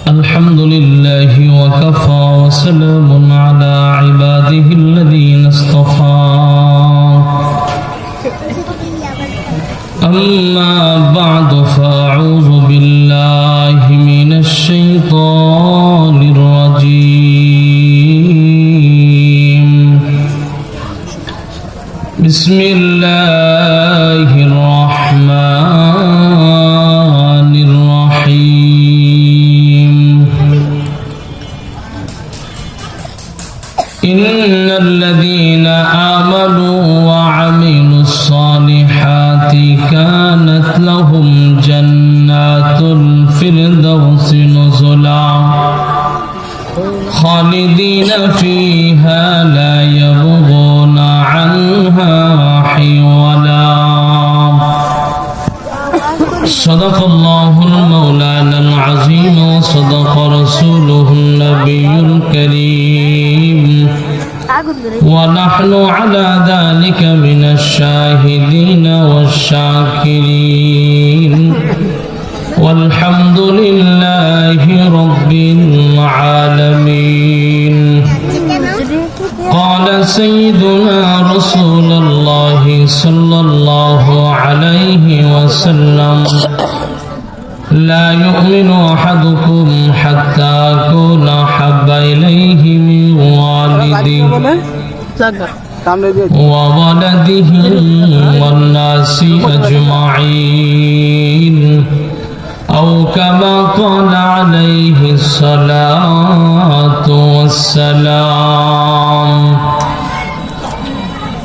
الحمد لله وكفى وسلام على عباده الذين اصطفى أما بعد فأعوذ بالله من الشيطان الرجيم بسم الله الرحمن الرحيم إن الذين آمنوا وعملوا الصالحات كانت لهم جنات الفردوس نزلا خالدين فيها لا يبغون عنها حولا صدق الله المولانا العظيم وصدق رسوله النبي الكريم ونحن على ذلك من الشاهدين والشاكرين والحمد لله رب العالمين قال سيدنا رسول الله صلى الله عليه وسلم لا يؤمن أحدكم حتى أكون أحب إليه من والده وولده والناس أجمعين أو كما قال عليه الصلاة والسلام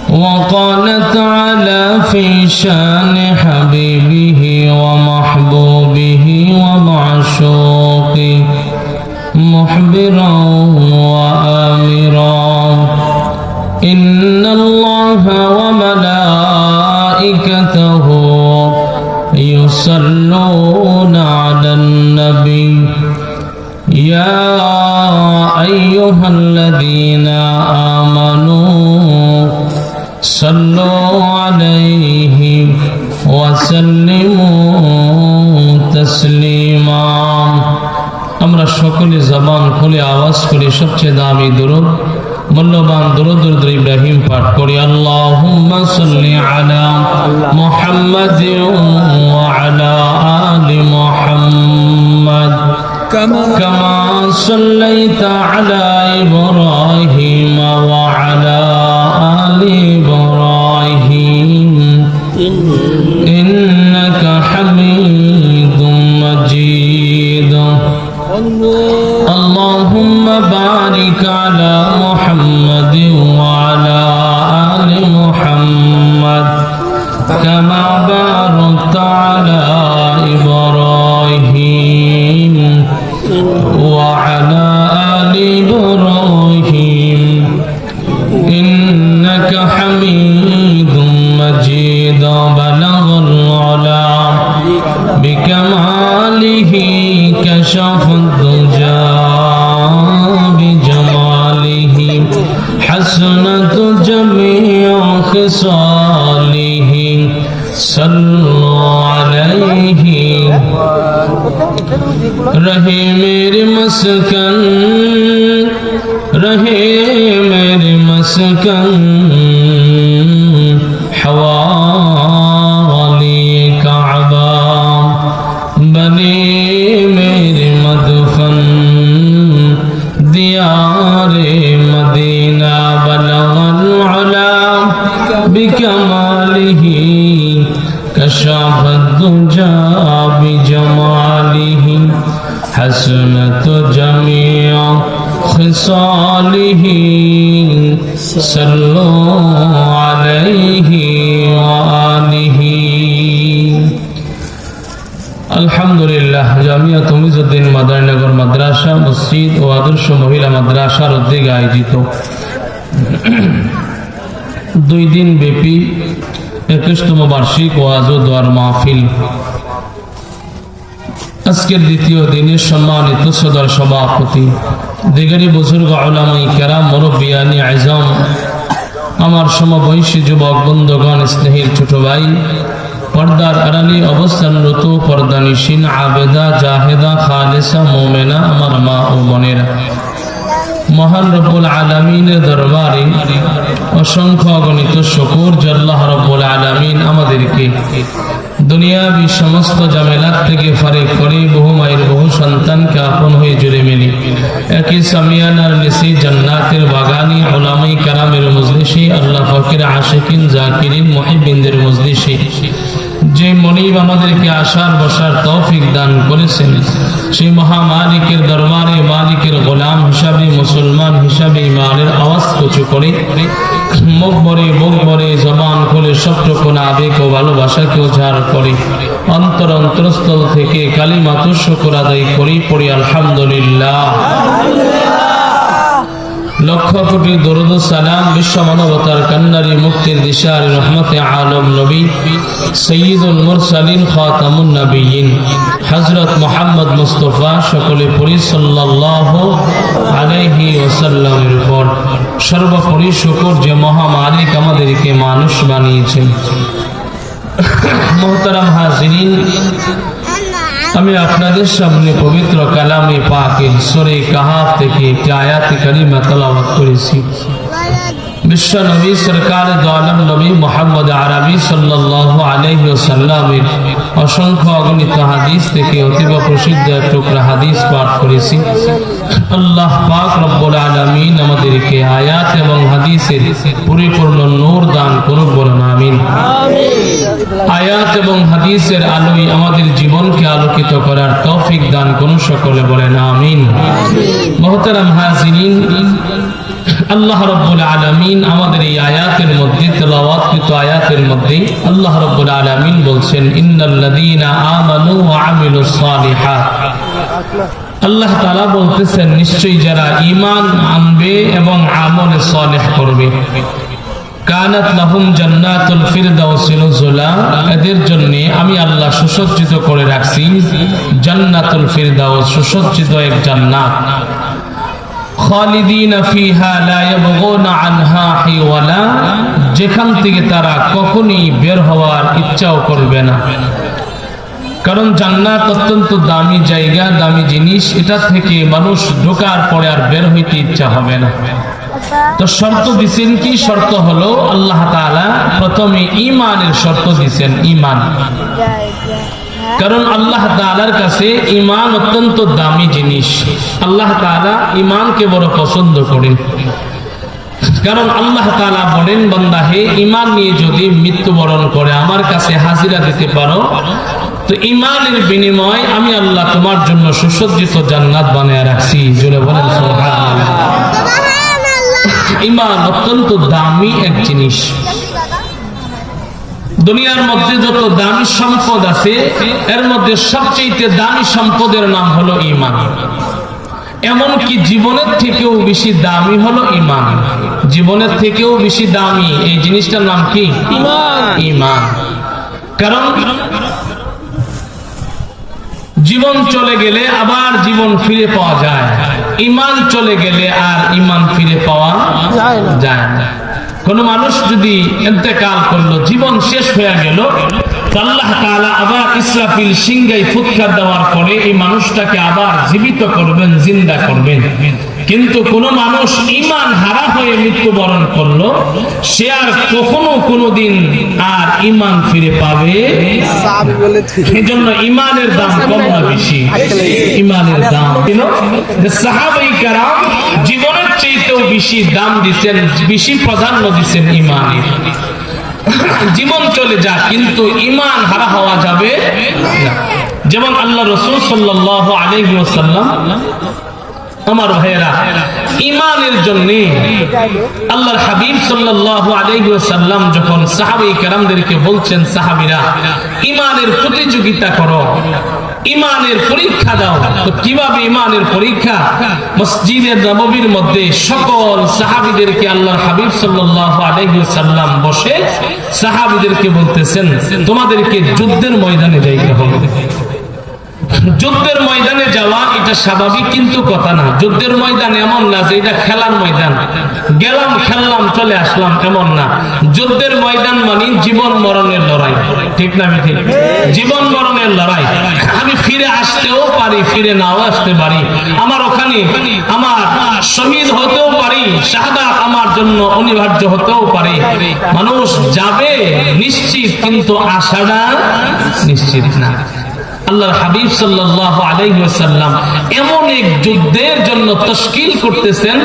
وقال تعالى في شان حبيبه ومحبوبه ومعشوقه مخبرا وآمرا إن الله وملائكته يصلون على النبي يا أيها الذين آمنوا صلوا عليه وسلموا تسليما আমরা সকলে জবান খুলে আওয়াজ করে সবচেয়ে দামি দরুদ মূল্যবান দরুদ ইব্রাহিম পাঠ করি আল্লাহুম্মা সাল্লি আলা মুহাম্মাদিন ওয়া আলা আলি মুহাম্মাদ কামা সাল্লাইতা আলা ইব্রাহিম ওয়া আলা আলি ইব্রাহিম ইন্নাকা হামিদুম মাজিদ اللهم بارك على محمد وعلى آل محمد كما باركت على إبراهيم وعلى آل إبراهيم إنك حميد مجيد بلغ العلا بكماله كشف الدجى بجماله حسنة جميع خصاله صلوا عليه رہے میرے مسکن رہے میرے مسکن حوالی کعبہ بنے میرے مدفن دیار مدینہ بلغ العلا بکمالہ کشف الدجى بجمالہ حسنت جميع خصاله صلوا عليه وآله আলহামদুলিল্লাহ জামিয়াত মুইজউদ্দিন মাদারীনগর মাদ্রাসা মসজিদ ও আদর্শ মহিলা মাদ্রাসার উদ্যোগে আয়োজিত 2 দিন ব্যাপী 21তম বার্ষিক ওয়াজ ও দোয়ার মাহফিল আজকের দ্বিতীয় দিনে সম্মানিত সদর সভাপতি দিগরি বুজুর্গ উলামায়ে কেরাম মুরব্বিয়ানে আযম আমার সমবয়সী যুবক বন্ধুগণ স্নেহের ছোট ভাই পর্দার আড়ালে অবস্থানরত পর্দানিশীন আবেদা জাহেদা খালেসা মোমেনা আমার মা ও বোনেরা, মহান রব্বুল আলামিনের দরবারে অসংখ্য অগণিত শুকর যে আল্লাহ রব্বুল আলামিন আমাদেরকে দুনিয়াবি সমস্ত ঝামেলার থেকে ফারেক করে বহু মায়ের বহু সন্তানকে আপন হয়ে জুড়ে মিলি একই সামিয়ানার নিসি জান্নাতের বাগানি উলামায়ে কেরামের মজলিসে আল্লাহ পাকের আশিকিন জাকিরিন মুহিব্বিনদের মজলিসে যে মনিব আমাদেরকে আসার বসার তৌফিক দান করেছেন, সেই মহা মালিকের দরবারে মালিকের গোলাম হিসাবে মুসলমান হিসাবে ইমানের আওয়াজ উঁচু করে মুখ ভরে জবান খুলে সবটুকু আবেগ ও ভালোবাসাকে উজাড় করে অন্তরস্থল থেকে কালিমাতু শুকর আদায় করি পড়ি আলহামদুলিল্লাহ। লক্ষ কোটি দরুদ ও সালাম বিশ্ব মানবতার কান্নারি মুক্তির দিশারি রহমতে আলম নবী সৈয়দুল মুরসালিন খাতামুন নবিয়্যিন হযরত মুহাম্মদ মুস্তাফা সকলে পড়ি সাল্লাল্লাহু আলাইহি ওয়াসাল্লামের উপর। সর্বোপরি শুকর যে মহা মালিক আমাদেরকে মানুষ বানিয়েছেন। মুহতারাম হাজিরিন, আমি আপনাদের সামনে পবিত্র কালামে পাকের সূরা কাহাফ থেকে একটি আয়াতে কারিমা তেলাওয়াত করেছি। বিশ্ব নবী সরকার দো আলম নবী মুহাম্মদ আরবি সাল্লাল্লাহু আলাইহি ওয়াসাল্লামের অসংখ্য অগণিত হাদিস থেকে অতীব প্রসিদ্ধ এক টুকরা হাদিস পাঠ করেছি। আল্লাহ পাক রব্বুল আলামিন আমাদেরকে আয়াত এবং হাদিসের পরিপূর্ণ নূর দান করুন, বলুন আমিন। আয়াত এবং হাদিসের আলোয় আমাদের জীবনকে আলোকিত করার তৌফিক দান করুন, সকলে বলেন আমিন। মুহতারাম হাজিরিন, আল্লাহ রাব্বুল আলামিন আমাদের এই আয়াতের মধ্যে তেলাওয়াতকৃত আয়াতের মধ্যে আল্লাহ রাব্বুল আলামিন বলছেন ইন্নাল্লাযীনা আমানু ওয়া আমিলুস সালিহাত। আল্লাহ তাআলা বলতেছেন নিশ্চয়ই যারা ঈমান আনবে এবং আমলে সালেহ করবে, কানাত লাহুম জান্নাতুল ফিরদাউসি নুজুলা, এদের জন্য আমি আল্লাহ সুসজ্জিত করে রাখছি জান্নাতুল ফিরদাউস, সুসজ্জিত এক জান্নাত। খালিদিনা ফিহা লা ইয়াবগুনা আনহা হিওয়ালা, যেখান থেকে তারা কখনোই বের হওয়ার ইচ্ছাও করবে না। কারণ জান্নাত অত্যন্ত দামি জায়গা, দামি জিনিস, এটা থেকে মানুষ ঢোকার পরে আর বের হইতে ইচ্ছা হবে না। তো শর্ত দিছেন কি? শর্ত হলো আল্লাহ তাআলা প্রথমে ঈমানের শর্ত দিছেন, ঈমান। কারণ আল্লাহ তাআলার কাছে ঈমান অত্যন্ত দামি জিনিস। আল্লাহ তাআলা ঈমানকে বড় পছন্দ করেন। কারণ আল্লাহ তাআলা বলেন, বান্দা হে, ঈমান নিয়ে যদি মৃত্যুবরণ করে আমার কাছে হাজিরা দিতে পারো, তো ঈমানের বিনিময় আমি আল্লাহ তোমার জন্য সুসজ্জিত জান্নাত বানিয়ে রাখছি। জোরে বলেন সুবহানাল্লাহ। ঈমান অত্যন্ত দামি এক জিনিস। দুনিয়ার মধ্যে যত দামি সম্পদ আছে এর মধ্যে সবচেয়ে দামি সম্পদের নাম হলো ঈমান। এমনকি জীবনের থেকেও বেশি দামি হলো ঈমান। জীবনের থেকেও বেশি দামি এই জিনিসটার নাম কি? ঈমান। ঈমান। কারণ জীবন চলে গেলে আবার জীবন ফিরে পাওয়া যায়, ঈমান চলে গেলে আর ঈমান ফিরে পাওয়া যায় না। কোন মানুষ যদি ইন্তেকাল করলো, জীবন শেষ হয়ে গেল, আল্লাহ তাআলা আবার ইসরাফিল সিংহায় ফুৎকার দেওয়ার পরে এই মানুষটাকে আবার জীবিত করবেন, জিন্দা করবেন। কিন্তু কোন মানুষ ঈমান হারা হয়ে মৃত্যুবরণ করলো, সে আর কখনো কোনোদিন আর ঈমান ফিরে পাবে। এজন্য ঈমানের দাম কম না বেশি? ঈমানের দাম ছিল যে সাহাবায়ে কেরাম জীবনের চাইতেও বেশি দাম দিয়েছেন, বেশি প্রাধান্য দিয়েছেন ঈমানের। জীবন চলে যাক কিন্তু ঈমান হারা হওয়া যাবে না। যেমন আল্লাহ রাসূল সাল্লাল্লাহু আলাইহি ওয়াসাল্লাম, আমার ভাইয়েরা, ঈমানের জন্য আল্লাহর হাবিব সাল্লাল্লাহু আলাইহি ওয়াসাল্লাম যখন সাহাবায়ে কেরামদেরকে বলছেন, সাহাবীরা ঈমানের প্রতিযোগিতা করো, ঈমানের পরীক্ষা দাও। তো কিভাবে ঈমানের পরীক্ষা? মসজিদে নববীর মধ্যে সকল সাহাবীদেরকে আল্লাহর হাবিব সাল্লাল্লাহু আলাইহি ওয়াসাল্লাম বসে সাহাবীদেরকে বলতেছেন, তোমাদেরকে যুদ্ধের ময়দানে যাইতে হবে। যুদ্ধের ময়দানে যাওয়া এটা স্বাভাবিক কিন্তু কথা না। যুদ্ধের ময়দান এমন না যে এটা খেলার ময়দান, গেলাম খেললাম চলে আসলাম, এমন না। যুদ্ধের ময়দান মানে জীবন মরণের লড়াই, ঠিক না? আমি ঠিক, জীবন মরণের লড়াই। আমি ফিরে আসতেও পারি, ফিরে নাও আসতে পারি, আমার ওখানে আমার শহীদ হতেও পারি, শাহাদাত আমার জন্য অনিবার্য হতেও পারে। মানুষ যাবে নিশ্চিত, কিন্তু আশাটা নিশ্চিত না। আল্লাহর হাবিব সাল্লাল্লাহু আলাইহি ওয়াসাল্লাম এমন এক যুদ্ধের জন্য তশকিল করতেছেন,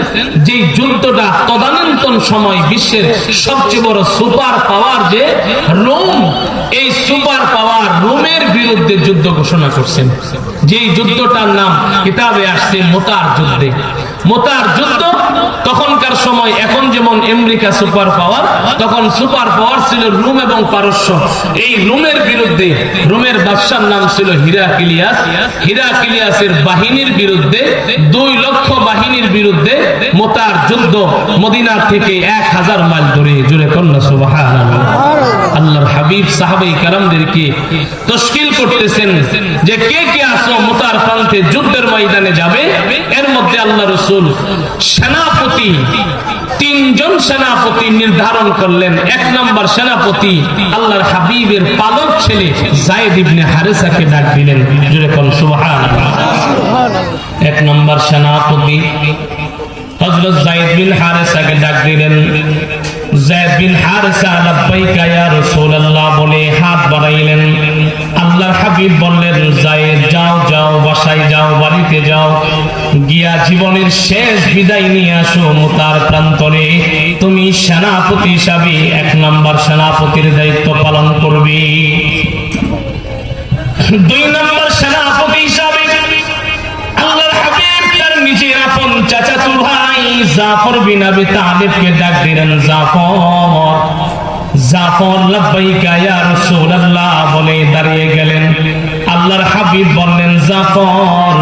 যে যুদ্ধটা তদানীন্তন সময় বিশ্বের সবচেয়ে বড় সুপার পাওয়ার যে রোম, এই সুপার পাওয়ার রোমের বিরুদ্ধে যুদ্ধ ঘোষণা করছেন। যে যুদ্ধটার নাম কিতাবে আসছে মুতার যুদ্ধে। মুতার যুদ্ধ তখনকার সময়, এখন যেমন আমেরিকা সুপার পাওয়ার, তখন সুপার পাওয়ার ছিল রোম এবং পারস্য। এই রোমের বিরুদ্ধে, রোমের বাদশার নাম ছিল হিরাক্লিয়াস। হিরাক্লিয়াসের বাহিনীর বিরুদ্ধে, 2 লক্ষ বাহিনীর বিরুদ্ধে মুতার যুদ্ধ, মদিনা থেকে 1000 মাইল দূরে। জুড়ে কন্যা সুবহানাল্লাহ। আল্লাহর হাবিব সাহাবায়ে কেরামদেরকে তশকিল করতেছেন যে কে কে আসো মুতার প্রান্তে যুদ্ধের ময়দানে যাবে। এর মধ্যে আল্লাহ রাসূল সেনাপতি, 3 জন সেনাপতি নির্ধারণ করলেন। 1 নম্বর সেনাপতি আল্লাহর হাবিবের পালক ছেলে যায়েদ ইবনে হারেসাকে ডাক দিলেন। জোরে কোন সুবহানাল্লাহ। 1 নম্বর সেনাপতি হযরত যায়েদ বিন হারেসাকে ডাক দিলেন। যায়েদ বিন হারেসা লাব্বাইকা ইয়া রাসূলুল্লাহ বলে হাত বাড়াইলেন। আল্লাহর হাবিব বললেন, যায়েদ যাও, যাও বাসায় যাও, বাড়িতে যাও, গিয়া জীবনের শেষ বিদায় নিয়ে আসো মুতার প্রান্তরে। তুমি সেনাপতি হিসাবে 1 নম্বর সেনাপতির দায়িত্ব পালন করবে। 2 নম্বর সেনাপতি হিসাবে আল্লাহর হাবিব তার নিজের আপন চাচাতো ভাই জাফর বিন আবি তালিবকে ডাক দিলেন। জাফর, জাফর লাব্বাইকা ইয়া রাসূলুল্লাহ বলে দাঁড়িয়ে গেলেন। আল্লাহর হাবিব বললেন, জাফর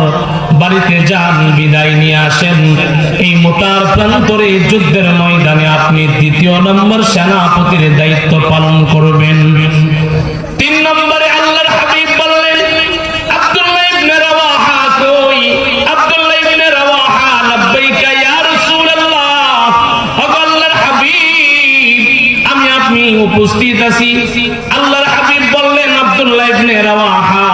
বাড়িতে যান, বিদায় নিয়ে আসেন। এই মুতার প্রান্তরে যুদ্ধের ময়দানে আপনি 2 নম্বর সেনাপতির দায়িত্ব পালন করবেন। 3 নম্বরে আল্লাহর হাবিব বললেন, আব্দুল্লাহ ইবনে রাওয়াহা কই? আব্দুল্লাহ ইবনে রাওয়াহা লাব্বাইকা ইয়া রাসূলুল্লাহ। আল্লাহর হাবিব আমি আপনি উপস্থিত আছি। আল্লাহর হাবিব বললেন, আব্দুল্লাহ ইবনে রাওয়াহা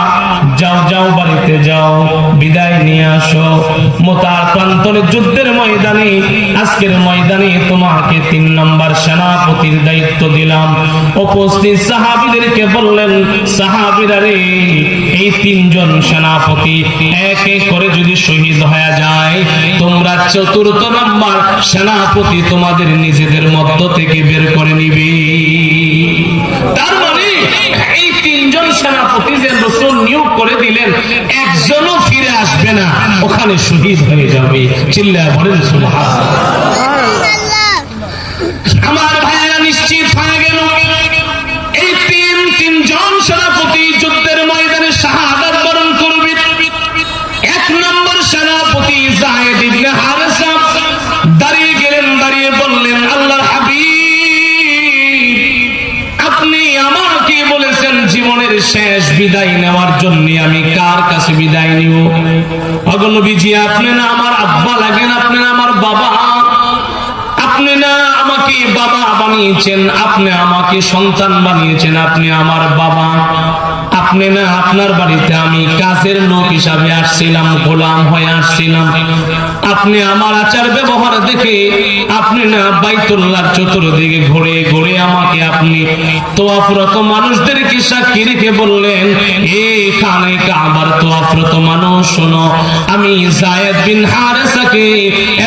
যাও, যাও বাড়িতে যাও, বিদায় নিয়ে আসো। মুতার প্রান্তরে যুদ্ধের ময়দানে, আজকের ময়দানে তোমাকে 3 নম্বর সেনাপতির দায়িত্ব দিলাম। উপস্থিত সাহাবীদেরকে বললেন, সাহাবীরা রে, এই 3 জন সেনাপতি এক এক করে যদি শহীদ হয়ে যায়, তোমরা 4র্থ নম্বর সেনাপতি তোমাদের নিজেদের মধ্য থেকে বের করে নিবে। তার মানে এই 3 জন সেনাপতি যে রাসূল নিয়োগ করে দিলেন, একজনও ফিরে আসবে না, ওখানে শহীদ হয়ে যাবে। চিল্লায়া বলেন সুবহানাল্লাহ। আমার ভাইরা নিশ্চিত হয়ে গেল, এই 3 জন সেনাপতি যুদ্ধের ময়দানে শাহাদাত বরণ করবে। 1 নম্বর সেনাপতি যায়েদ ইবনে হারেসা দাঁড়িয়ে গেলেন, দাঁড়িয়ে বললেন, আল্লাহর হাবিব আপনি আমাকে বলেছেন জীবনের শেষ বিদায় নেওয়ার জন্য, আমি কার কাছে বিদায় নিব? ওগো নবীজি, আপনি না আমার আব্বা লাগেন, আপনি না আমার বাবা, আপনি না আমাকে বাবা বানিয়েছেন, আপনি আমাকে সন্তান বানিয়েছেন, আপনি আমার বাবা। আপনি না, আপনার বাড়িতে আমি কাজের লোক হিসাবে আসছিলাম, গোলাম হয়ে আসছিলাম। আপনি আমার আচার ব্যবহার দেখে আপনি না বাইতুল্লাহর চতুর্দিকে ঘুরে ঘুরে আমাকে আপনি তওয়াফরত মানুষদেরকে সাক্ষী রেখে বললেন, এখানে কাবার তওয়াফরত মানুষ শোনো, আমি যায়েদ বিন হারেসাকে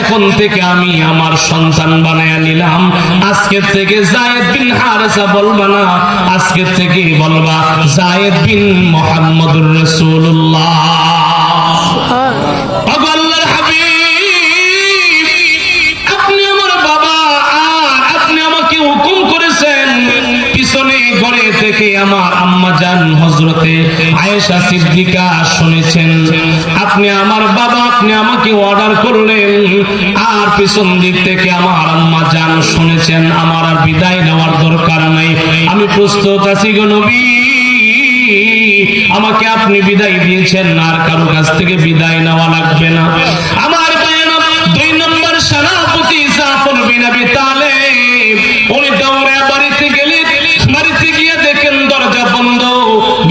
এখন থেকে আমি আমার সন্তান বানায়া নিলাম। আজকে থেকে যায়েদ বিন হারেসা বলবা না, আজকে থেকে বলবা যায়েদ বিন মুহাম্মদুর রাসূলুল্লাহ। আল্লাহর হাবিব আপনি আমার বাবা, আর আপনি আমাকে হুকুম করেছেন পিছনে ঘরে থেকে আমার আম্মা জান হযরতে আয়েশা সিদ্দিকা শুনেছেন। আপনি আমার বাবা, আপনি আমাকে অর্ডার করলেন, আর পিছন দিক থেকে আমার আম্মা জান শুনেছেন। আমার আর বিদায় নেওয়ার দরকার নাই, আমি প্রস্তুত আছি গো নবী। আমাকে আপনি বিদায় দিয়েছেন, আর কারো কাছ থেকে বিদায় নেওয়া লাগবে না। আমার ভাইয়েরা, 2 নম্বর সেনাপতি জাফর বিন আবি তালেব, উনি দৌড়ে বাড়িতে গেলেন। বাড়িতে গিয়ে দেখেন দরজা বন্ধ।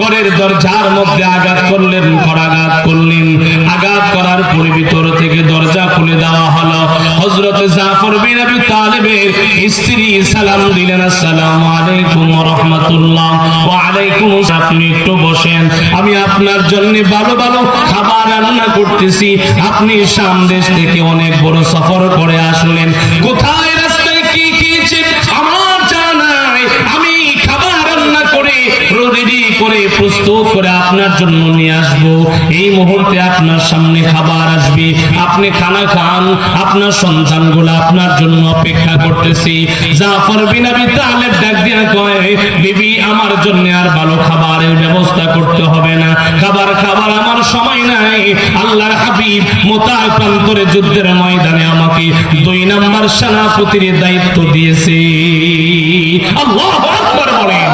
ঘরের দরজার মধ্যে আঘাত করলেন, করাঘাত করলেন। আঘাত করার পরে ভিতর থেকে দরজা খুলে দেওয়া হলো। হযরত জাফর বিন আবি তালেবের স্ত্রী সালাম দিলেন, আসসালামু আলাইকুম ওয়া রাহমাতুল্লাহ। ওয়া আলাইকুম আসসালাম। আপনি একটু বসেন, আমি আপনার জন্য ভালো ভালো খাবার রান্না করতেছি। আপনি শাম দেশ থেকে অনেক বড় সফর করে আসলেন, কোথায় রাস্তায় কি খেয়েছেন আমার জানা নাই। আমি খাবার রান্না করে রেডি করে প্রস্তুত করে আপনার জন্য নিয়ে আসবো। এই মুহূর্তে আপনার সামনে খাবার আসবে, আপনি খানা খান। আপনার সন্তানগুলো আপনার জন্য অপেক্ষা করতেছি। জাফর বিন আবি তালেব ডাক দিয়া কয়, বিবি আমার জন্য আর ভালো খাবারের ব্যবস্থা করতে হবে না, খাবার খাবার আমার সময় নাই। আল্লাহর হাবিব মোতার প্রান্তরে যুদ্ধের ময়দানে আমাকে 2 নম্বর সেনাপতির দায়িত্ব দিয়েছে। আল্লাহু আকবার বলেন।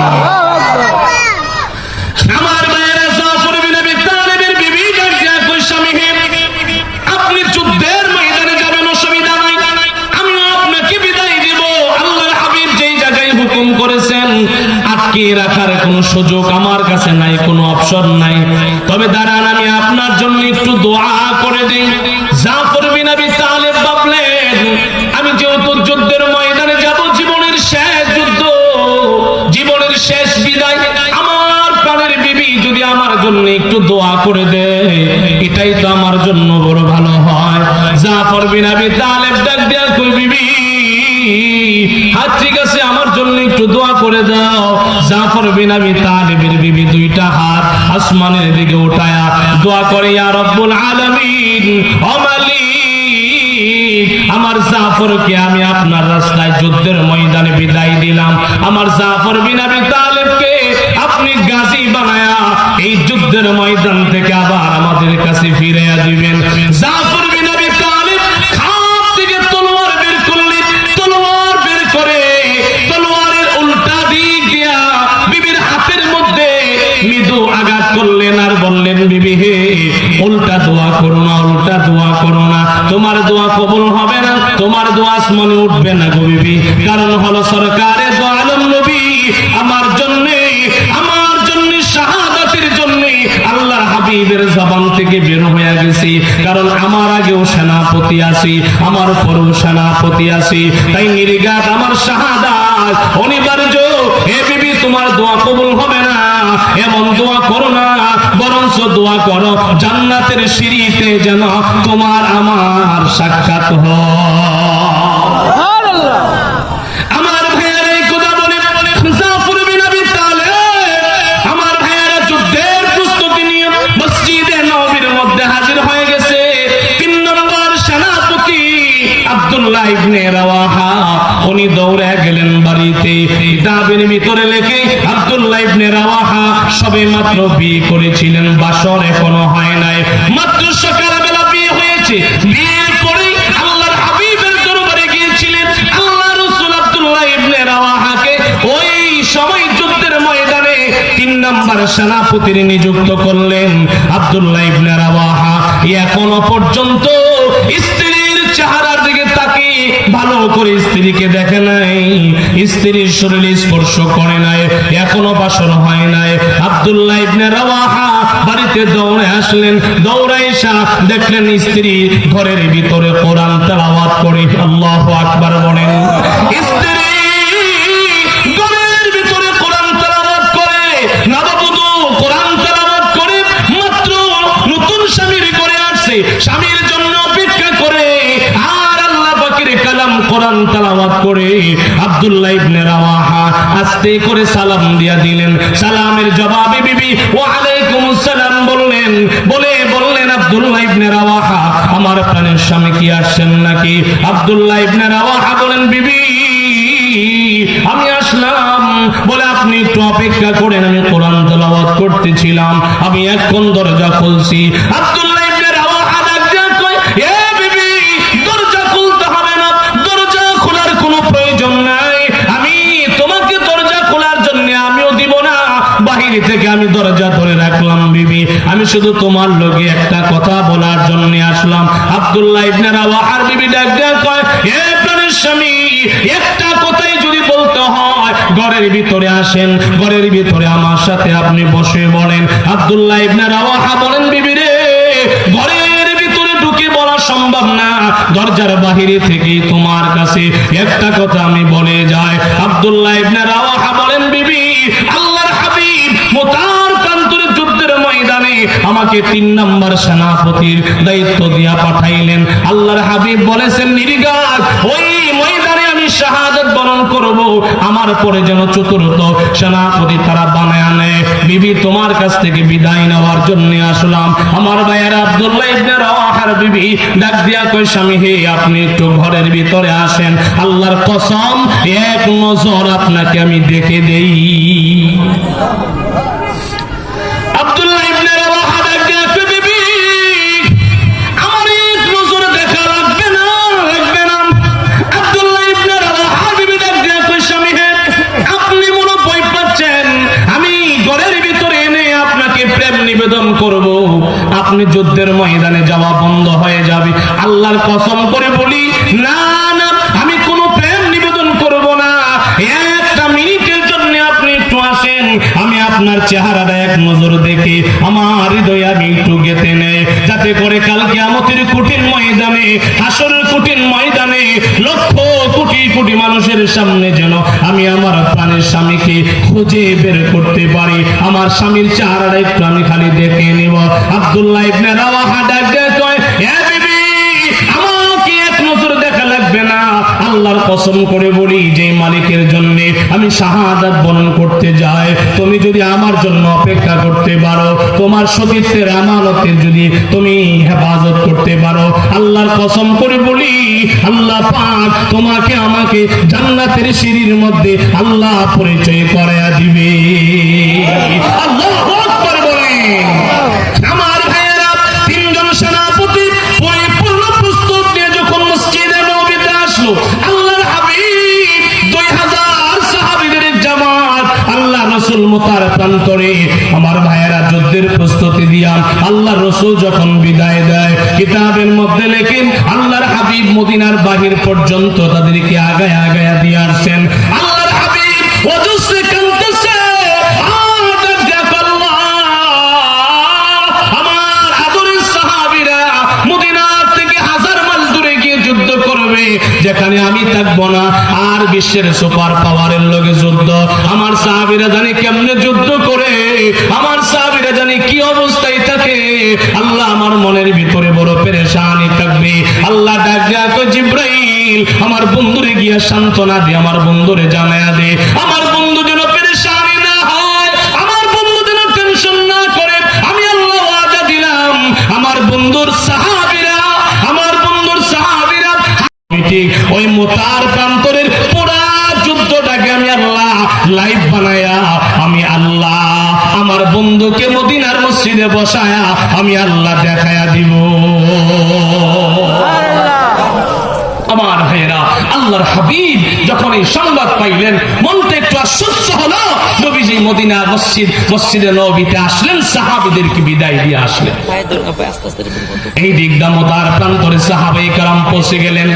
আমার ভাইয়েরা, জাফর বিন আবি তালেবের বিবি ডাক দিয়া কই, স্বামী হে, আপনি যুদ্ধের ময়দানে যাবেন, অসুবিধা নাই, আমি আপনাকে বিদায় দিব। আল্লাহর হাবিব যেই জায়গায় হুকুম করেছেন, আটকে রাখার কোনো সুযোগ আমার কাছে নাই, কোনো অপশন নাই। তবে দাঁড়ান, আমি আপনার জন্য একটু দোয়া করে দেই। জাফর বিন আবি তালেব ভাবলেন, আমি যেহেতু যুদ্ধের ময়দানে যাব, জীবনের শেষ যুদ্ধ, জীবনের শেষ বিদায়, আমার প্রাণের বিবি যদি আমার জন্য একটু দোয়া করে দেয়, এটাই তো আমার জন্য বড় ভালো হয়। জাফর বিন আবি তালেব ডাক দিয়া কই, বিবি হাত, ঠিক আছে, আমার জন্য একটু দোয়া করে দাও। জাফর বিন আবি তালেবের বিবি 2টা হাত আসমানের দিকে উঠায়া দোয়া করে, ইয়া রব্বুল আলামিন, ও মালিক, আমার জাফরকে আমি আপনার রাস্তায় যুদ্ধের ময়দানে বিদায় দিলাম। আমার জাফর বিন আবি তালেবকে আপনি গাজী বানায়া এই যুদ্ধের ময়দান থেকে আবার আমাদের কাছে ফিরিয়ে দিবেন। জাফর বিন আবি তালেব খাপ থেকে তলোয়ার বের করলেন। তলোয়ার বের করে তলোয়ারের উল্টা দিক দিয়া বিবির হাতের মধ্যে মৃদু আঘাত করলেন, আর বললেন, বিবি হে, উল্টা দোয়া করো না, উল্টা দোয়া করো না, তোমার দোয়া কবুল হবে না, তোমার দোয়া আসমানে উঠবে না গো বিবি। কারণ হলো সরকারে দো আলম নবী আমার জন্য, আমার জন্য, শাহাদাতের জন্য আল্লাহর হাবিবের জবান থেকে বের হয়ে গেছে। কারণ আমার আগেও সেনাপতি আছে, আমার পরেও সেনাপতি আছে, তাই নির্ঘাত আমার শাহাদাত অনিবার্য। হে বিবি, তোমার দোয়া কবুল হবে না, এমন দোয়া করো না, বরঞ্চ দোয়া করো জান্নাতের সিঁড়িতে যেন তোমার আমার সাক্ষাৎ হয়। আমার ভাইয়েরা, এই কথা বলে জাফর বিন আবি তালেব আমার ভাইয়েরা যুদ্ধের প্রস্তুতি নিয়ে মসজিদে নববীর মধ্যে হাজির হয়ে গেছে। 3 নম্বর সেনাপতি আব্দুল্লাহ ইবনে রাওয়াহা, উনি দৌড়ে গেলেন বাড়িতে। কিতাবের ভিতরে লেখে, আব্দুল্লাহ ইবনে রাওয়াহা সবে মাত্র বিয়ে করেছিলেন, বাসর এখনো হয় নাই, মাত্র সকালবেলা বিয়ে হয়েছে। বিয়ের পরেই আল্লাহর হাবিবের দরবারে গিয়েছিলেন। আল্লাহ রাসূল আব্দুল্লাহ ইবনে রাওয়াহাকে ওই সময় যুদ্ধের ময়দানে 3 নম্বর সেনাপতির নিযুক্ত করলেন। আব্দুল্লাহ ইবনে রাওয়াহা এখনো পর্যন্ত স্ত্রীর চেহারার দিকে তাকিয়ে ভালো করে স্ত্রীকে দেখে নাই, স্ত্রীর শরীরে স্পর্শ করে নাই, এখনো বাসর হয় নাই। আব্দুল্লাহ ইবনে রাওয়াহা বাড়িতে দৌড়ে আসলেন। দৌড়ে এসে দেখলেন স্ত্রী ঘরের ভিতরে কোরআন তেলাওয়াত করে। আল্লাহু আকবার বলেন। স্ত্রী ঘরের ভিতরে কোরআন তেলাওয়াত করে, নববধূ কোরআন তেলাওয়াত করে, মাত্র নতুন স্বামীর করে আসছে, স্বামীর জন্য অপেক্ষা করে, আর আল্লাহ পাকের কালাম কোরআন তেলাওয়াত করে আব্দুল্লাহ ইবনে রাওয়াহা আস্তে করে সালাম দিয়া দিলেন। সালামের জবাবে বিবি ওয়া আলাইকুম আসসালাম বললেন। বললেন, আব্দুল্লাহ ইবনে রাওয়াহা, আমার প্রাণের স্বামী কি আসছেন নাকি? আব্দুল্লাহ ইবনে রাওয়াহা বলেন, বিবি আমি আসলাম। বলে, আপনি একটু অপেক্ষা করেন, আমি কোরআন তেলাওয়াত করতেছিলাম, আমি এখন দরজা খুলছি। আব্দুল্লাহ ইবনে রাওয়াহা ডাক দিয়া কয়, এ বিবি, দরজা খুলতে হবে না, দরজা খোলার কোনো প্রয়োজন নাই, আমি তোমাকে দরজা খোলার জন্য আমিও দিব না, বাহির বাহিরে থেকে আমি দরজা ধরে রাখলাম, বিবি আমি শুধু তোমার লগে একটা কথা বলার জন্য আসলাম। আব্দুল্লাহ ইবনে রাওয়াহার বিবি ডাক দেয়া কয়, হে প্রাণের স্বামী, একটা কথাই যদি বলতে হয় ঘরের ভিতরে আসেন, ঘরের ভিতরে আমার সাথে আপনি বসে বলেন। আব্দুল্লাহ ইবনে রাওয়াহা বলেন, বিবি রে, ঘরের ভিতরে ঢুকে বলা সম্ভব না, দরজার বাহিরে থেকে তোমার কাছে একটা কথা আমি বলে যাই। আব্দুল্লাহ ইবনে রাওয়াহা বলেন, বিবি আল্লাহর হাবিব মুতার প্রান্তরে যুদ্ধের ময়দানে আমাকে 3 নম্বর সেনাপতির দায়িত্ব দিয়া পাঠাইলেন। আল্লাহর হাবিব বলেছেন, নির্ঘাত ওই ময়দানে আমি শাহাদাত বরণ করব, আমার পরে যেন চতুর্থ সেনাপতি তারা বানায় আনে। বিবি তোমার কাছ থেকে বিদায় নেওয়ার জন্য আসলাম। আমার ভাইয়ের আব্দুল্লাহ ইবনে রাওয়াহার বিবি ডাক দিয়া কই, স্বামী হে, আপনি একটু ঘরের ভিতরে আসেন, আল্লাহর কসম এক নজর আপনাকে আমি দেখে দেই। আব্দুল্লাহ ইবনে রাওয়াহা ডাক দিয়া কই, বিবি আমার এক নজর দেখা লাগবে না, লাগবে না। আব্দুল্লাহ ইবনে রাওয়াহা বিবি ডাক দিয়া কই, স্বামী হে, আপনি মনে ভয় পাচ্ছেন আমি ঘরের ভিতরে এনে আপনাকে প্রেম নিবেদন করব, আপনি যুদ্ধের ময়দানে যাওয়া বন্ধ হয়ে যাবে। আল্লাহর কসম করে বলি, না না, আমি কোনো প্রেম নিবেদন করব না। একটা মিনিটের জন্য আপনি একটু আসেন, আমি আপনার চেহারাটা এক নজর দেখে আমার হৃদয়ে আমি একটু গেঁথে নেই, যাতে করে কাল কিয়ামতের কঠিন ময়দানে, হাসরের কঠিন ময়দানে লক্ষ কোটি কোটি মানুষের সামনে যেন আমি আমার প্রাণের স্বামীকে খুঁজে বের করতে পারি, আমার স্বামীর চেহারাটা একটু আমি খালি দেখে নেব। আব্দুল্লাহ ইবনে রাওয়াহা ডাক দিয়ে কয়, হে বিবি আমাকে এক নজর দেখা লাগবে না, আল্লাহর কসম করে বলি, যে মালিকের জন্য আমি শাহাদাত বরণ করতে যাই, তুমি যদি আমার জন্য অপেক্ষা করতে পারো, তোমার সতীত্বের আমানতের যদি তুমি হেফাজত করতে পারো, আল্লাহর কসম করে বলি, আল্লাহ পাক তোমাকে আমাকে জান্নাতের সিঁড়ির মধ্যে আল্লাহ পরিচয় করায়া দিবে। আল্লাহু আকবার বলেন। আমার ভাইয়েরা, 3 জন সেনাপতি পরিপূর্ণ প্রস্তুত নিয়ে যখন মসজিদে নববীতে আসলো, আল্লাহর হাবিব 2000 সাহাবীদের জামাত আল্লাহ রাসূল মুতার প্রান্তরে, আমার ভাইয়েরা যুদ্ধের প্রস্তুতি দিয়া আল্লাহ রাসূল যখন বিদায় দেয়, কিতাবের মধ্যে লেখেন আল্লাহর হাবিব মদিনার বাহির পর্যন্ত তাদেরকে আগায় আগায় দিয়ে আসছেন। আল্লাহর হাবিব ওজুসে কাঁদতেছে, আমার আদরের সাহাবীরা মদিনা থেকে 1000 মাইল দূরে গিয়ে যুদ্ধ করবে, যেখানে আমি থাকবো না, আর বিশ্বের সুপার পাওয়ারের লগে যুদ্ধ। আমার সাহাবীরা জানে কেমনে যুদ্ধ করে, আমার সাহাবীরা জানে কি অবস্থায় থাকে। আল্লাহ আমার মনের ভিতরে বড় পেরেশানি থাকবে। আল্লাহ ডাক দিয়া কয়, জিবরাইল আমার বন্ধুরে গিয়া সান্ত্বনা দে, আমার বন্ধুরে জানায়া দে, আমার বন্ধু যেন পেরেশানি না হয়, আমার বন্ধু যেন টেনশন না করে। আমি আল্লাহ ওয়াদা দিলাম, আমার বন্ধুর সাহাবীরা, আমার বন্ধুর সাহাবীরা ঠিক ওই মুতার প্রান্তরের পুরা যুদ্ধটাকে আমি আল্লাহ লাইভ বানায়া, আমি আল্লাহ আমার বন্ধুকে মদিনার মসজিদে বসায়া আমি আল্লাহ দেখায়া দিব। আমার ভাইয়েরা, আল্লাহর হাবিব যখন এই সংবাদ পাইলেন, মনটা একটু আশ্বস্ত হলো। নবীজি মদিনার মসজিদে নববীতে আসলেন, সাহাবীদেরকে বিদায় দিয়ে আসলেন। এই দিকটা মুতার প্রান্তরে সাহাবায়ে কেরাম পৌঁছে গেলেন।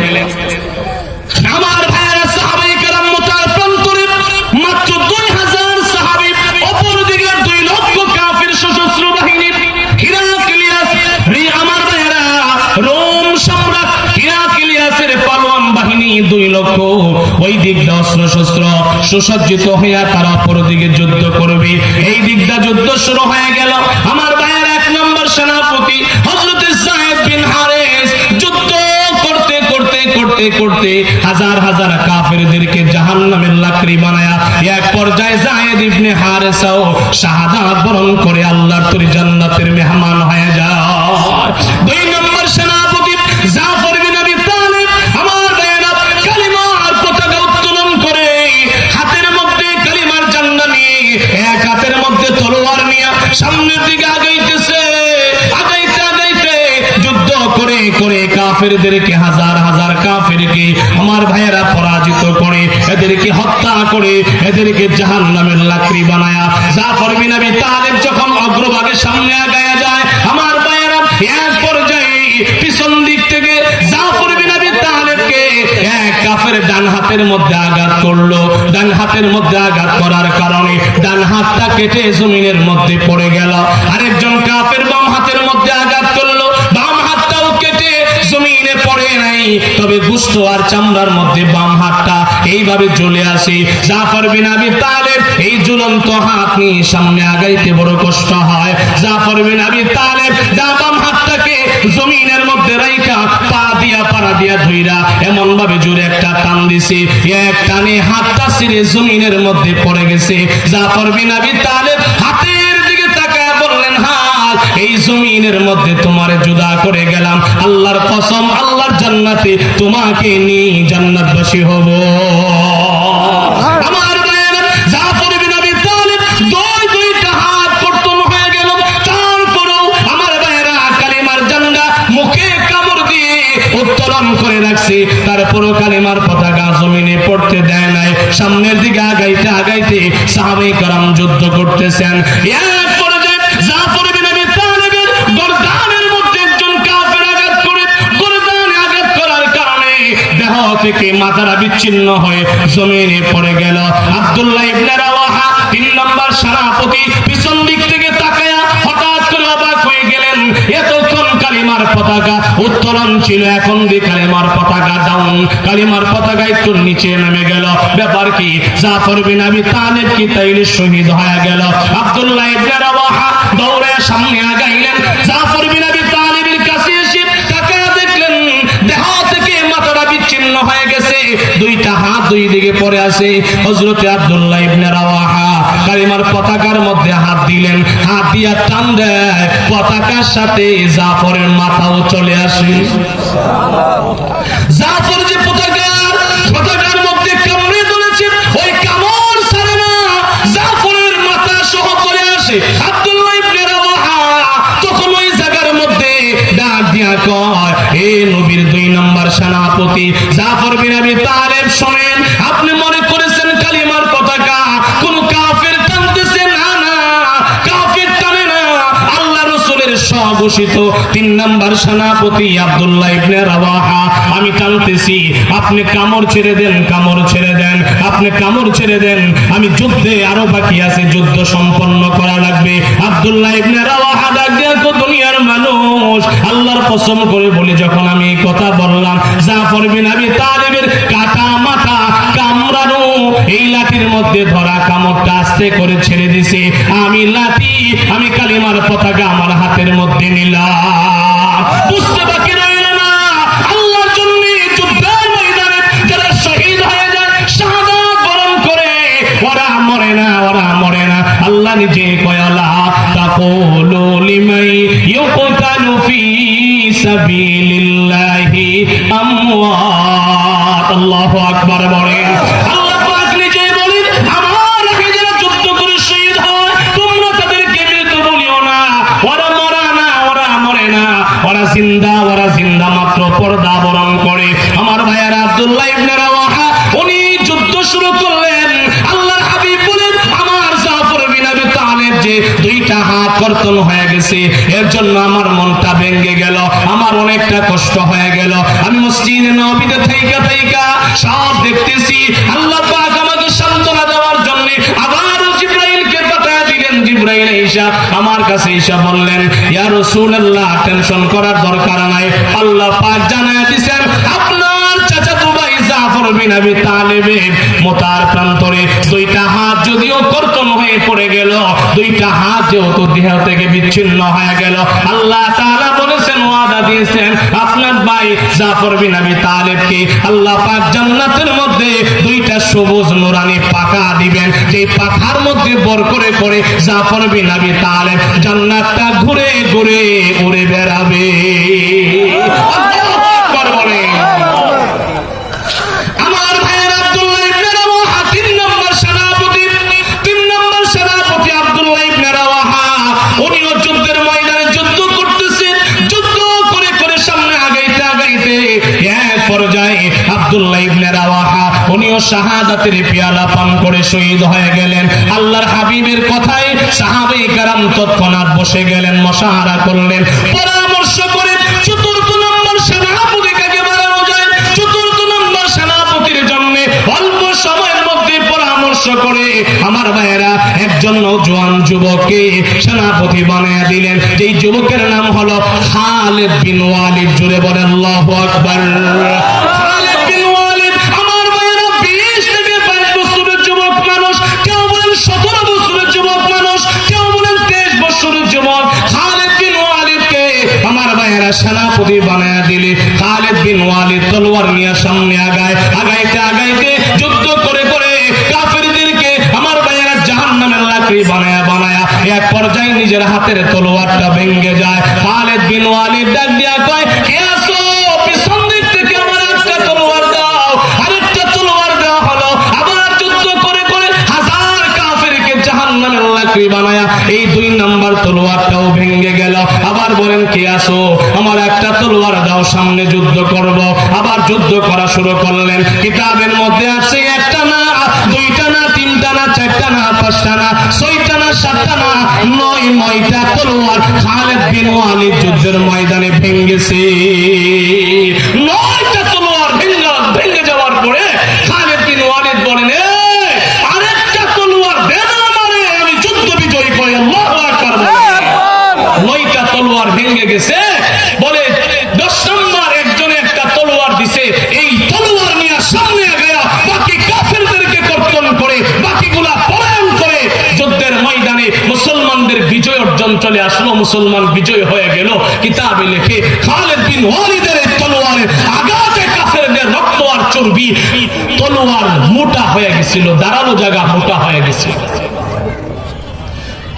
আমার ভাইয়েরা, সাহাবায়ে কেরাম মুতার প্রান্তরে মাত্র 2000 সাহাবী, অপরদিকে 2 লক্ষ কাফির সশস্ত্র বাহিনী। হিরাক্লিয়াস, আমার ভাইয়েরা, রোম সম্রাট হিরাক্লিয়াসের পালোয়ান বাহিনী 2 লক্ষ, ওই দিকটা অস্ত্র শস্ত্র সুসজ্জিত হইয়া তারা অপরদিকে যুদ্ধ করবে। এই দিকটা যুদ্ধ শুরু হয়ে গেল। আমার ভাইয়ের 1 নম্বর সেনাপতি হযরত যায়েদ বিন হারেস যুদ্ধ করতে করতে করতে করতে হাজার হাজার কাফেরদেরকে জাহান্নামের লাকড়ি বানায়া এক পর্যায়ে যায়েদ ইবনে হারেসাও শাহাদাত বরণ করে আল্লাহর তৈরি জান্নাতের মেহমান হয়ে যায়। 2 নম্বর সেনাপতি জাফর বিন আবি তালিব, আমার ভাইয়েরা, কালিমার পতাকা উত্তোলন করে হাতের মধ্যে কালিমার ঝান্ডা নিয়ে, এক হাতের মধ্যে তলোয়ার নিয়ে সামনের দিকে আগাইতেছে। আগাইতে আগাইতে যুদ্ধ করে করে কাফেরদেরকে হাজার হাজার কাফেরকে আমার ভাইয়েরা পরাজিত করে এদেরকে হত্যা করে এদেরকে জাহান্নামের লাকড়ি বানায়া জাফর বিন আবি তালেব যখন অগ্রভাগে সামনে আগায়া যায় আমার ভাইয়েরা এক পর্যায়ে পিছন দিক থেকে জাফর বিন আবি তালেবকে এক কাফের ডান হাতের মধ্যে আঘাত করলো। ডান হাতের মধ্যে আঘাত করার কারণে ডান হাতটা কেটে জমিনের মধ্যে পড়ে গেল। আরেকজন কাফের বাম হাতের মধ্যে আঘাত করলো, বাম হাতটাও কেটে জমিনে পড়ে নাই, তবে গোশত আর চামড়ার মধ্যে বাম হাতটা এইভাবে জ্বলে আসে। জাফর বিন আবি তালেব এই ঝুলন্ত হাত নিয়ে সামনে আগাইতে বড় কষ্ট হয়। জাফর বিন আবি তালেব বাম হাতটাকে জমিনের মধ্যে রাইখা পা দিয়া পাড়া দিয়া ধইরা এমন ভাবে জোরে একটা টান দিছে, এক টানে হাতটা ছিঁড়ে জমিনের মধ্যে পড়ে গেছে। জাফর বিন আবি তালেব হাতের দিকে তাকায় বললেন, হাত এই জমিনের মধ্যে তোমারে জুদা করে গেলাম, আল্লাহর কসম আল্লাহর জান্নাতে তোমাকে নিয়ে জান্নাতবাসী হব। আমার ভাইয়েরা জাফর বিন আবি তালেব দুইটা হাত কর্তন হয়ে গেল, তারপরেও আমার ভাইয়েরা কালিমার ঝান্ডা মুখে কামড় দিয়ে উত্তোলন করে রাখছে, তারপরও কালিমার পতাকা জমিনে পড়তে দেয় নাই। সামনের দিকে আগাইতে আগাইতে সাহাবায়ে কেরাম যুদ্ধ করতেছেন। এক পর্যায়ে জাফর বিন আবি তালেবের গর্দানের মধ্যে একজন কাফের আঘাত করে, গর্দানে আঘাত করার কারণে দেহ থেকে মাথাটা বিচ্ছিন্ন হয়ে জমিনে পড়ে গেল। আব্দুল্লাহ ইবনে রাওয়াহা 3 নম্বর সেনাপতি পিছন দিক থেকে তাকায়া হঠাৎ করে অবাক হয়ে গেলেন। এতক্ষণ কালিমার পতাকা উত্তোলন ছিল, এখন দিয়ে কালিমার পতাকা ডাউন, কালিমার পতাকা একটু নিচে নেমে গেল। ব্যাপার কি? জাফর বিন আবি তালেব কি তাইলে শহীদ হয়ে গেল? আব্দুল্লাহ ইবনে রাওয়াহা দৌড়ে সামনে আগাইলেন। জাফর বিন আবি তালেবের কাছে এসে তাকায়া দেখলেন দেহ থেকে মাথাটা বিচ্ছিন্ন হয়ে গেছে, দুইটা হাত দুই দিকে পড়ে আছে। হযরতে আব্দুল্লাহ ইবনে রাওয়াহা কালিমার পতাকার মধ্যে হাত দিলেন, হাত দিয়া টান দেয়, পতাকার সাথে জাফরের মাথাও চলে আসে। জাফর যে পতাকার মধ্যে কামড়ে ধরেছে, ওই কামড় ছাড়ে না, জাফরের মাথা সহ চলে আসে। আব্দুল্লাহ ইবনে রাওয়াহা তখন ওই জায়গার মধ্যে ডাক দিয়া কয়, এ নবীর 2 নম্বর সেনাপতি জাফর বিন আবি তালেব, শোনেন, আপনি মনে করেছেন কালিমার পতাকা কোন কাফের টানতেছে? না না, কাফের টানে না, আল্লাহ রাসূলের স্বঘোষিত 3 নম্বর সেনাপতি আব্দুল্লাহ ইবনে রাওয়াহা আমি টানতেছি। আপনি কামড় ছেড়ে দেন, কামড় ছেড়ে দেন, আপনি কামড় ছেড়ে দেন, আমি যুদ্ধে আরো বাকি আছে, যুদ্ধ সম্পন্ন করা লাগবে। আব্দুল্লাহ ইবনে রাওয়াহা ডাক দিয়া কো, দুনিয়ার মানুষ, আল্লাহর কসম করে বলি, যখন আমি এই কথা বললাম জাফর বিন আবি তালেবের কাটা মাথা কামড়ানো এই লাঠির মধ্যে ধরা কামড়টা আস্তে করে ছেড়ে দিছে, আমি লাঠি, আমি কালিমার পতাকা আমার হাতের মধ্যে নিলাম। বুঝতে বাকি রইল না, আল্লাহর জন্য যুদ্ধের ময়দানে যারা শহীদ হয়ে যায়, শাহাদাত বরণ করে, ওরা মরে না, ওরা মরে না। আল্লাহ নিজে কয়, লা তাকুলু লিমান ইউকতালু ফি সাবিলিল্লাহি আমওয়াত। আল্লাহু আকবার বলেন। আল্লাহ পাক নিজে বলেন, আমার আগে যারা যুদ্ধ করে শহীদ হয় তোমরা তাদেরকে মৃত বলিও না, ওরা মরে না, ওরা মরে না, ওরা জিন্দা, ওরা জিন্দা মাত্র পর্দা বরণ করে। আমার ভাইয়ারা আব্দুল্লাহ ইবনে রাওয়াহা উনি যুদ্ধ শুরু করলেন। আল্লাহর হাবিব বলেন, আমার জাফর বিন আবি তালেব যে 2টা হাত কর্তন হয়ে গেছে, এর জন্য আমার মনটা ভেঙে গেল, আমার অনেকটা কষ্ট হয়ে গেল। আমি মসজিদে নববীতে থাইকা থাইকা সব দেখতেছি। আল্লাহ পাক আমাকে সান্ত্বনা দেওয়ার জন্য আবারও জিবরাইলকে পাঠিয়ে দিলেন। জিবরাইল ঈসা আমার কাছে এসে বললেন, ইয়া রাসূলুল্লাহ, টেনশন করার দরকার নাই, আল্লাহ পাক জানায় দিয়েছেন আপনার চাচাতো ভাই জাফর বিন আবি তালেবের মোতার প্রান্তরে 2টা হাত যদিও কর্তন হয়ে পড়ে গেল, 2টা হাত যেহেতু দেহ থেকে বিচ্ছিন্ন হয়ে গেল, আল্লাহ তাআলা বলেছেন, ওয়াদা দিয়েছেন আপনার ভাই জাফর বিন আবি তালেবকে আল্লাহ পাক জান্নাতের মধ্যে 2টা সবুজ নুরানি পাখা দিবেন, যে পাখার মধ্যে বর করে করে জাফর বিন আবি তালেব জান্নাতটা ঘুরে ঘুরে উড়ে বেড়াবে। আল্লাহু আকবার বলেন। আমার ভাইয়ের আব্দুল্লাহ ইবনে রাওয়াহা 3 নম্বর সেনাপতি আব্দুল্লাহ ইবনে রাওয়াহা উনিও যুদ্ধের ময়দানে যুদ্ধ করতেছেন। যুদ্ধ করে করে সামনে আগাইতে আগাইতে তিনিও শাহাদাতের পেয়ালা পান করে শহীদ হয়ে গেলেন। আল্লাহর হাবিবের কথায় সাহাবায়ে কেরাম তৎক্ষণাৎ বসে গেলেন, মশাহারা করলেন, পরামর্শ করে চতুর্থ নম্বর সেনাপতি কাকে বানানো যায়। চতুর্থ নম্বর সেনাপতির জন্য অল্প সময়ের মধ্যে পরামর্শ করে আমার ভাইয়েরা একজন নওজোয়ান যুবককে সেনাপতি বানিয়ে দিলেন। যেই যুবকের নাম হলো খালিদ বিন ওয়ালিদ। জোরে বলেন আল্লাহু আকবার। খালিদ বিন ওয়ালিদ আমার ভাইয়েরা 20 থেকে 22 বছরের যুবক মানুষ, কেউ বলেন 17 বছরের যুবক মানুষ, কেউ বলেন 23 বছরের যুবক। খালিদ বিন ওয়ালিদকে আমার ভাইয়েরা সেনাপতি বানিয়ে দিলে খালিদ বিন ওয়ালিদ তলোয়ার নিয়ে সামনে আগায়, আগাইতে আগাইতে যুদ্ধ করে করে কাফেরদেরকে আমার ভাইয়েরা জাহান্নামের লাকড়ি বানায়া বানায়া এক পর্যায়ে নিজের হাতের তলোয়ারটা ভেঙে যায়। খালিদ বিন ওয়ালিদ ডাক দিয়া কয়, কে আছো? পিছন দিক থেকে আমার একটা তলোয়ার দাও। আরেকটা তলোয়ার দেওয়া হলো। আবার যুদ্ধ করে করে হাজার কাফেরকে জাহান্নামের লাকড়ি বানায়া এই 2 নাম্বার তলোয়ারটাও ভেঙে গেল। আবার বলেন, কে আছো? আমার একটা তলোয়ার দাও, সামনে যুদ্ধ করব। আবার যুদ্ধ করা শুরু করলেন। কিতাবের মধ্যে আছে একটা না, দুইটা না, তিনটা না, চারটা না, পাঁচটা না, ছয়টা না, সাতটা না, 9টা তলোয়ার খালিদ বিন ওয়ালিদ যুদ্ধের ময়দানে ভেঙেছে। 9টা তলোয়ার ভেঙে যাওয়ার পরে খালিদ বিন ওয়ালিদ বলেন, আরেকটা তলোয়ার দেন আমারে, আমি যুদ্ধ বিজয়ী করি। আল্লাহু আকবার। 9টা তলোয়ার ভেঙে গেছে বলে 10 নম্বর একজনে একটা তলোয়ার দিছে। এই তলোয়ার নিয়ে সামনে গিয়া বাকি কাফেরদেরকে কর্তন করে বাকিগুলা পলায়ন করে যুদ্ধের ময়দানে মুসলমানদের বিজয় অর্জন চলে আসলো। মুসলমান বিজয় হয়ে গেল। কিতাবে লেখে খালিদ বিন ওয়ালিদের তলোয়ারের আঘাতে কাফেরদের রক্ত আর চর্বি, তলোয়ার মোটা হয়ে গেছিল, দাঁড়ানো জায়গা মোটা হয়ে গেছিল।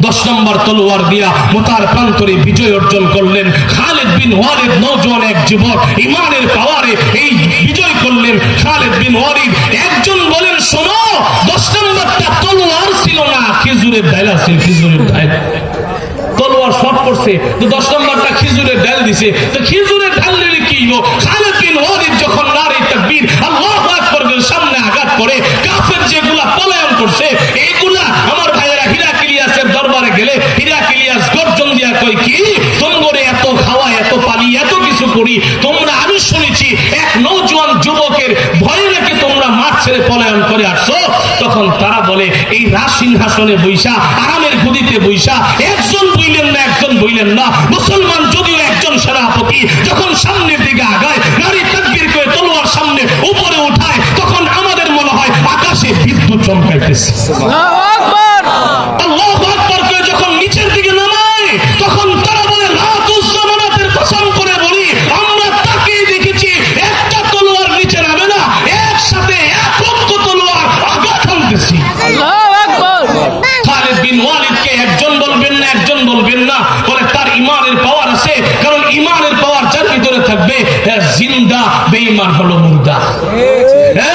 10 নম্বর তলোয়ার দিয়া মোতার প্রান্তরে বিজয় অর্জন করলেন খালিদ বিন ওয়ালিদ। নওজোয়ান এক যুবক ইমানের পাওয়ারে এই বিজয় করলেন খালিদ বিন ওয়ালিদ। একজন বলেন, শোনো, 10 নম্বরটা তলোয়ার ছিল না, খেজুরের ডাল ছিল। খেজুরের ডাল তলোয়ার শর্ট করছে, তো 10 নম্বরটা খেজুরের ডাল দিছে। তো খেজুরের ডাল দিলে কি হলো? খালিদ বিন ওয়ালিদ যখন নারে তাকবীর আল্লাহু আকবার সামনে আঘাত করে কাফের যেগুলা পলায়ন করছে, এইগুলা আমার ভাইয়েরা হিরাক্লিয়াসের দরবারে গেলে হিরাক্লিয়াস গর্জন দিয়া কই, কি তোমরে এত খাওয়া, এত পানি, এত কিছু করি, তোমরা আমি শুনেছি এক নওজোয়ান যুবকের ভয়ে নাকি তোমরা মাঠ ছেড়ে পলায়ন করে আসছো। তখন তারা বলে, এই রাজসিংহাসনে বৈশা, আরামের গদিতে বৈশা একজন বইলেন না, একজন বইলেন না। মুসলমান যদিও একজন সেনাপতি যখন সামনের দিকে আগায়, নারী তাকবীর করে তলোয়ার সামনে উপরে উঠায়, তখন আমাদের মনে হয় আকাশে বিদ্যুৎ চমকাইতেছে। আল্লাহু আকবার। আল্লাহু আকবার করে যখন নিচের দিকে নামায়, তখন তারা বলে, রাতুজ্জামানাতের কসম করে বলি, আমরা তাকিয়ে দেখেছি একটা তলোয়ার নিচে নামে না, একসাথে 1 লক্ষ তলোয়ার আঘাত হানতেছি। আল্লাহু আকবার। খালিদ বিন ওয়ালিদকে একজন বলবেন না, একজন বলবেন না, বলে তার ইমানের পাওয়ার আছে। কারণ ইমানের পাওয়ার যার ভিতরে থাকবে, জিন্দা, বেঈমান হলো মুর্দা।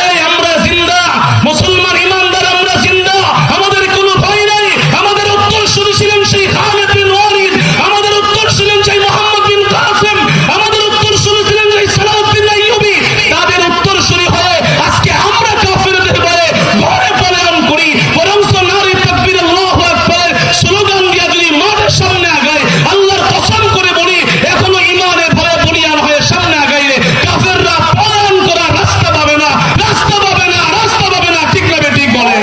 এই আমরা জিন্দা, মুসলমান ইমানদার, আমরা জিন্দা, আমাদের কোনো ভয় নাই। আমাদের উত্তরসূরি ছিলেন সেই খালিদ বিন ওয়ালিদ, আমাদের উত্তর ছিলেন সেই মুহাম্মদ বিন কাসেম, আমাদের উত্তরসূরি ছিলেন সেই সালাউদ্দিন আইয়ুবী। তাদের উত্তরসূরি হয়ে আজকে আমরা কাফেরদের ভয়ে ঘরে পলায়ন করি। বরং নারী তাকবীর আল্লাহু আকবার স্লোগান দিয়া যদি মাঠের সামনে আগায়, আল্লাহর কসম করে বলি, এখনো ইমানে ভয়ে বলিয়ান হয়ে সামনে আগাইলে কাফেররা পলায়ন করার রাস্তা পাবে না, রাস্তা পাবে না, রাস্তা পাবে না। ঠিক না ঠিক বলে?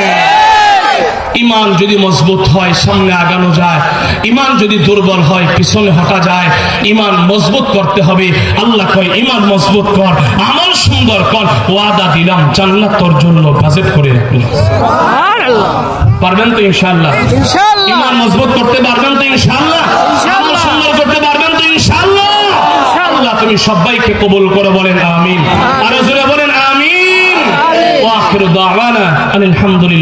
ইমান যদি মজবুত হয় সামনে আগানো যায়, ইমান যদি দুর্বল হয় পিছনে হটা যায়। ইমান মজবুত করতে হবে। আল্লাহ কয়, ইমান মজবুত কর, আমল সুন্দর কর, ওয়াদা দিলাম জান্নাত তোর জন্য বাজেট করে রাখলাম। সুবহানাল্লাহ। পারবেন তো ইনশাআল্লাহ? ইনশাআল্লাহ। ইমান মজবুত করতে পারবেন তো ইনশাআল্লাহ? আমল সুন্দর করতে পারবেন তো ইনশাআল্লাহ? আল্লাহ তুমি সবাইকে কবুল করে বলেন আমিন। আর জোরে বলেন আমিন। ওয়া আখিরু দাওয়ানা আলহামদুলিল্লাহ।